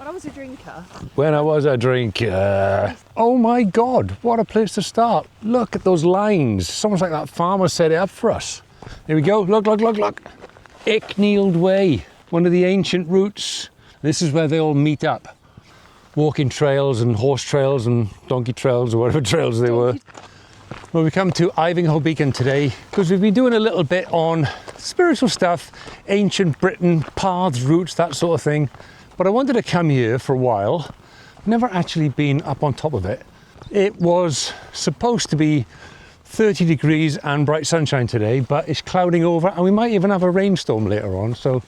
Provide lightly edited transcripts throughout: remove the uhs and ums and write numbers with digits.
When I was a drinker. When I was a drinker. Oh my God, what a place to start. Look at those lines. It's almost like that farmer set it up for us. Here we go, look, look, look, look. Ivinghoe Way, one of the ancient routes. This is where they all meet up. Walking trails and horse trails and donkey trails or whatever trails they were. Well, we come to Ivinghoe Beacon today because we've been doing a little bit on spiritual stuff, ancient Britain, paths, routes, that sort of thing. But I wanted to come here for a while. Never actually been up on top of it. It was supposed to be 30 degrees and bright sunshine today, but it's clouding over and we might even have a rainstorm later on. So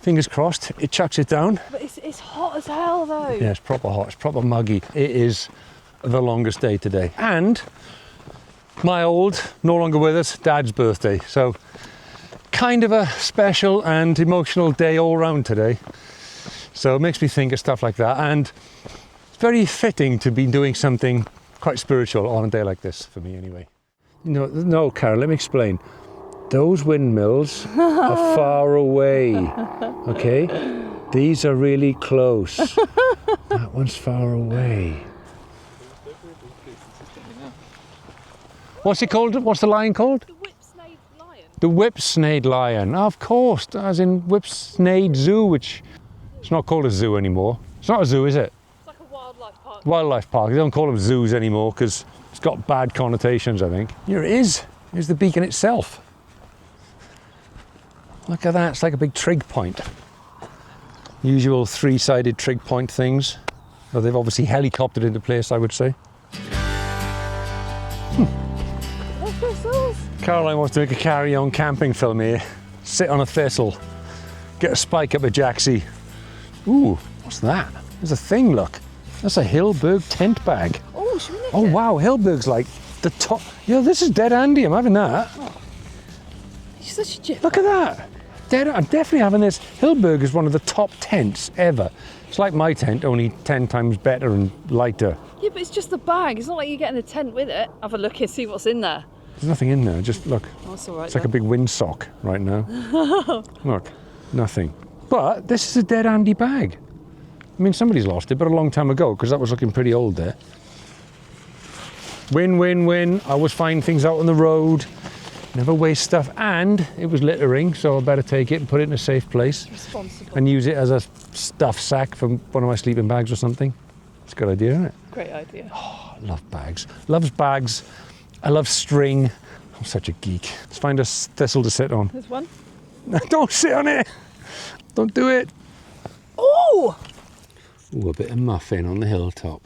fingers crossed it chucks it down. But it's hot as hell though. Yeah, it's proper hot, it's proper muggy. It is the longest day today. And my old, no longer with us, Dad's birthday. So kind of a special and emotional day all round today. So it makes me think of stuff like that, and it's very fitting to be doing something quite spiritual on a day like this, for me anyway. No, Karen, let me explain. Those windmills are far away, okay? These are really close. That one's far away. What's it called? What's the lion called? The whip-snade lion. The whip-snade lion, of course, as in Whip-snade Zoo, which... It's not called a zoo anymore. It's not a zoo, is it? It's like a wildlife park. Wildlife park. They don't call them zoos anymore because it's got bad connotations, I think. Here it is. Here's the beacon itself. Look at that. It's like a big trig point. Usual three-sided trig point things. Well, they've obviously helicoptered into place, I would say. Caroline wants to make a carry-on camping film here. Sit on a thistle. Get a spike up a jacksie. Ooh, what's that? There's a thing, look. That's a Hillberg tent bag. Oh, should we nick it? Oh, wow, Hillberg's like the top. Yeah, this is dead handy. I'm having that. Oh. You're such a jip. Look at that. I'm definitely having this. Hillberg is one of the top tents ever. It's like my tent, only 10 times better and lighter. Yeah, but it's just the bag. It's not like you're getting a tent with it. Have a look and see what's in there. There's nothing in there. Just look. Oh, that's all right. It's like a big windsock right now. Look, nothing. But this is a dead handy bag. I mean, somebody's lost it, but a long time ago, because that was looking pretty old there. Win, win, win. I always find things out on the road. Never waste stuff. And it was littering, so I better take it and put it in a safe place. Responsible. And use it as a stuff sack for one of my sleeping bags or something. It's a good idea, isn't it? Great idea. Oh, I love bags. Loves bags. I love string. I'm such a geek. Let's find a thistle to sit on. There's one. Don't sit on it. Don't do it. Oh! Ooh, a bit of muffin on the hilltop.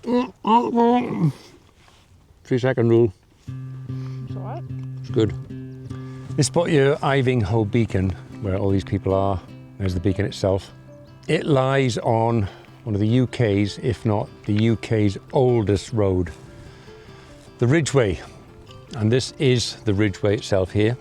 3-second rule. It's all right. It's good. This spot here, Ivinghoe Beacon, where all these people are. There's the beacon itself. It lies on one of the UK's, if not the UK's oldest road, the Ridgeway. And this is the Ridgeway itself here.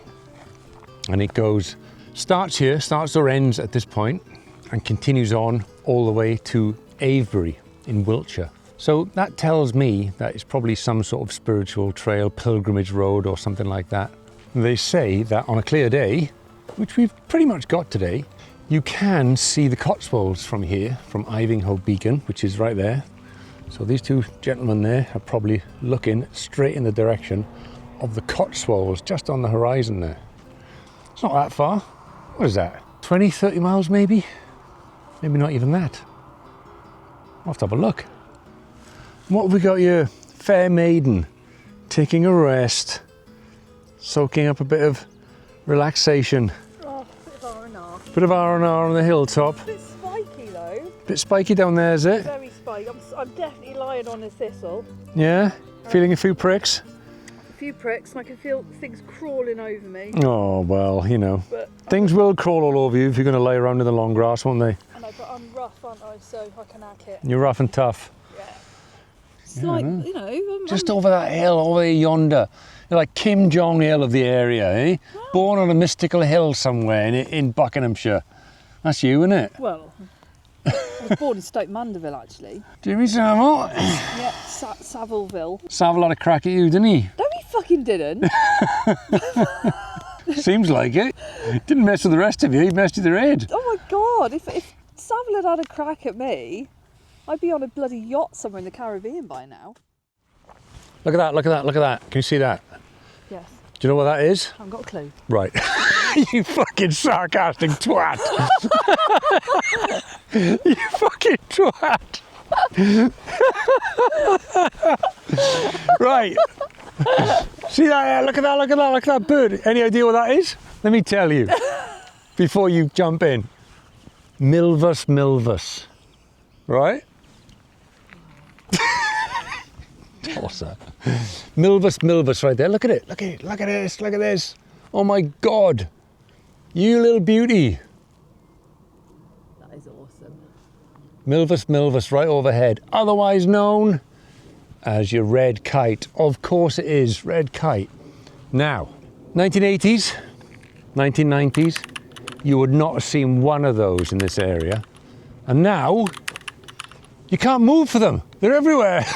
And it goes, starts here, starts or ends at this point, and continues on all the way to Avebury in Wiltshire. So that tells me that it's probably some sort of spiritual trail, pilgrimage road or something like that. They say that on a clear day, which we've pretty much got today, you can see the Cotswolds from here, from Ivinghoe Beacon, which is right there. So these two gentlemen there are probably looking straight in the direction of the Cotswolds, just on the horizon there. It's not that far. What is that? 20, 30 miles maybe? Maybe not even that. I'll have to have a look. What have we got here? Fair maiden, taking a rest, soaking up a bit of relaxation. Oh, a bit of R&R. Bit of R&R on the hilltop. A bit spiky though. Bit spiky down there, is it? Very spiky. I'm definitely lying on a thistle. Yeah? Feeling a few pricks? A few pricks, and I can feel things crawling over me. Oh, well, you know. But things will crawl all over you if you're going to lay around in the long grass, won't they? I know, but I'm rough, aren't I? So I can hack it. You're rough and tough. Yeah. It's like, you know... Just over that hill, over there yonder. You're like Kim Jong-il of the area, eh? Well, born on a mystical hill somewhere in Buckinghamshire. That's you, isn't it? Well, I was born in Stoke Mandeville, actually. Jimmy Savile. Yeah, Savilleville. Savile had a crack at you, didn't he? No, he fucking didn't. Seems like it. Didn't mess with the rest of you, he messed with your head. Oh my God, if Savile had a crack at me, I'd be on a bloody yacht somewhere in the Caribbean by now. Look at that, look at that, look at that. Can you see that? Yes. Do you know what that is? I haven't got a clue. Right. You fucking sarcastic twat. You fucking twat. Right. See that? Look at that, look at that, look at that bird. Any idea what that is? Let me tell you before you jump in. Milvus Milvus. Right? Tosser. Milvus Milvus right there. Look at it. Look at it. Look at this. Look at this. Oh my God. You little beauty. That is awesome. Milvus Milvus right overhead. Otherwise known as your red kite. Of course it is. Red kite. Now, 1980s, 1990s, you would not have seen one of those in this area. And now, you can't move for them. They're everywhere.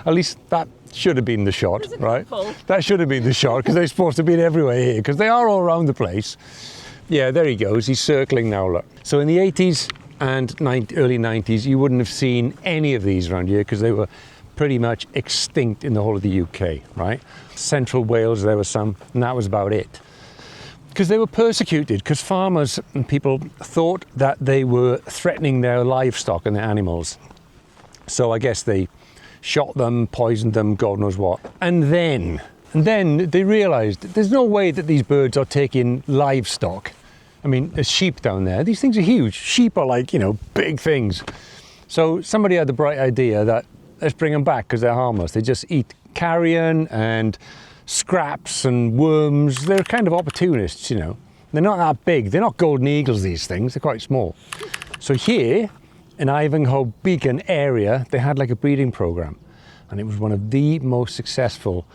At least that should have been the shot, right? That should have been the shot, because they're supposed to be everywhere here, because they are all around the place. Yeah, there he goes. He's circling now, look. So in the 80s and early 90s, you wouldn't have seen any of these around here, because they were pretty much extinct in the whole of the UK, right? Central Wales, there were some, and that was about it. Because they were persecuted, because farmers and people thought that they were threatening their livestock and their animals. So I guess they shot them, poisoned them, God knows what. And then they realised there's no way that these birds are taking livestock. I mean, there's sheep down there. These things are huge. Sheep are like, you know, big things. So somebody had the bright idea that let's bring them back because they're harmless. They just eat carrion and scraps and worms. They're kind of opportunists, you know. They're not that big. They're not golden eagles, these things. They're quite small. So here, in Ivinghoe Beacon area, they had like a breeding program, and it was one of the most successful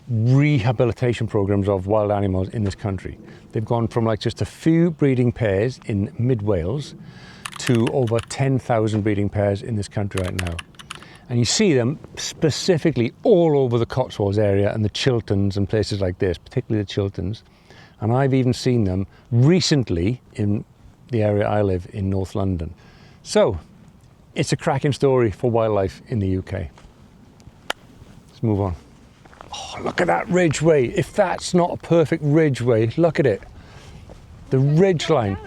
rehabilitation programs of wild animals in this country. They've gone from like just a few breeding pairs in mid Wales to over 10,000 breeding pairs in this country right now. And you see them specifically all over the Cotswolds area and the Chilterns and places like this, particularly the Chilterns. And I've even seen them recently in the area I live in, North London. So, it's a cracking story for wildlife in the UK. Let's move on. Oh, look at that ridgeway. If that's not a perfect ridgeway, look at it. The ridge line.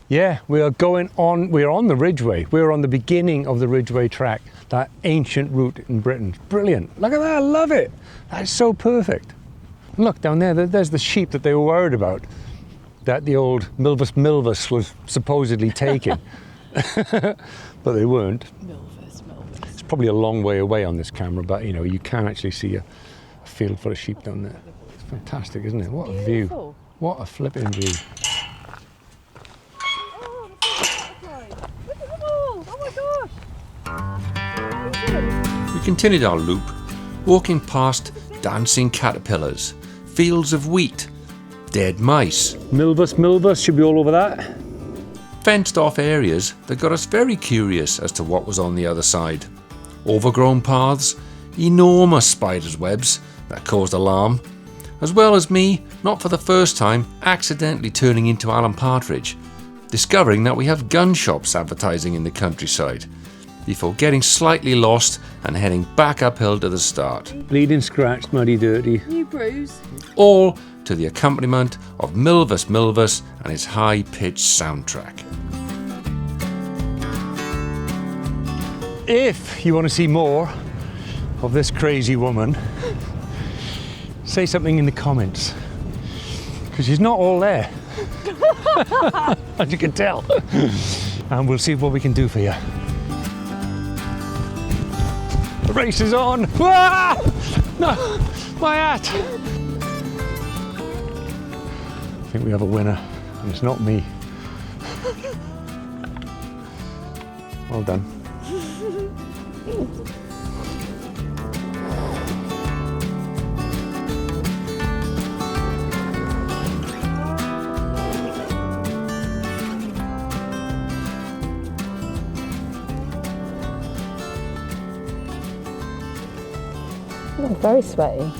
Yeah, we're on the ridgeway. We're on the beginning of the Ridgeway track, that ancient route in Britain. Brilliant. Look at that, I love it. That's so perfect. And look down there, there's the sheep that they were worried about, that the old Milvus Milvus was supposedly taking. But they weren't. Milvus Milvus. It's probably a long way away on this camera, but you know, you can actually see a field full of sheep down there. It's fantastic, isn't it? What a view. What a flipping view. Oh, look at them all. Oh my gosh. We continued our loop, walking past dancing caterpillars, fields of wheat, dead mice. Milvus Milvus should be all over that. Fenced off areas that got us very curious as to what was on the other side. Overgrown paths, enormous spiders' webs that caused alarm, as well as me, not for the first time, accidentally turning into Alan Partridge, discovering that we have gun shops advertising in the countryside, before getting slightly lost and heading back uphill to the start. Bleeding, scratched, muddy, dirty. New bruise. All to the accompaniment of Milvus Milvus and his high-pitched soundtrack. If you want to see more of this crazy woman, say something in the comments, because she's not all there, as you can tell. And we'll see what we can do for you. The race is on. Ah! No, my hat. I think we have a winner, and it's not me. Well done. I'm very sweaty.